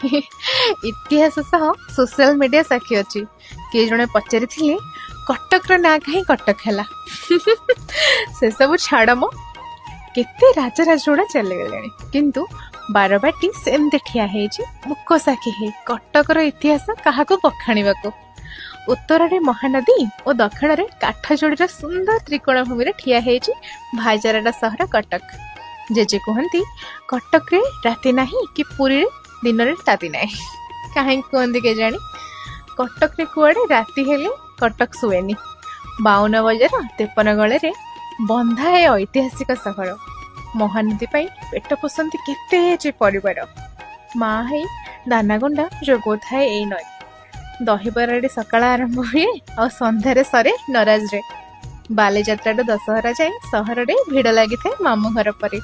इतिहास सह social media साक्षी अच्छी किए जड़े पचारि कटक ना कहीं कटक है से सब छाड़ मो केते राजा राजोड़ा चले गले किंतु बारबाटी सेमती ठिया मुक साक्षी है कटकर इतिहास क्या बखाणा उत्तर महानदी और दक्षिण में काठजोड़ी सुंदर त्रिकोण भूमि ठिया भाईचारा सहर कटक। जेजे कहती कटक रे राति नाही कि पुरी दिन रे ताती नाही कहीं कहती के जानी कटक रे कुआड़े राति हेले कटक सुएनी 52 बजार 53 गले रे बंधा है ऐतिहासिक सहर महानदी पेट पोषंती केते परिवार माँ है दानागुंडा जोगो थाए ए नई दहीबराड़ी सकाळ आरंभ हुए और संध्यारे सरे नराज रे बाली जात्रा दशहरा जाए सहर रे भिड़ लगी मामू घर पर।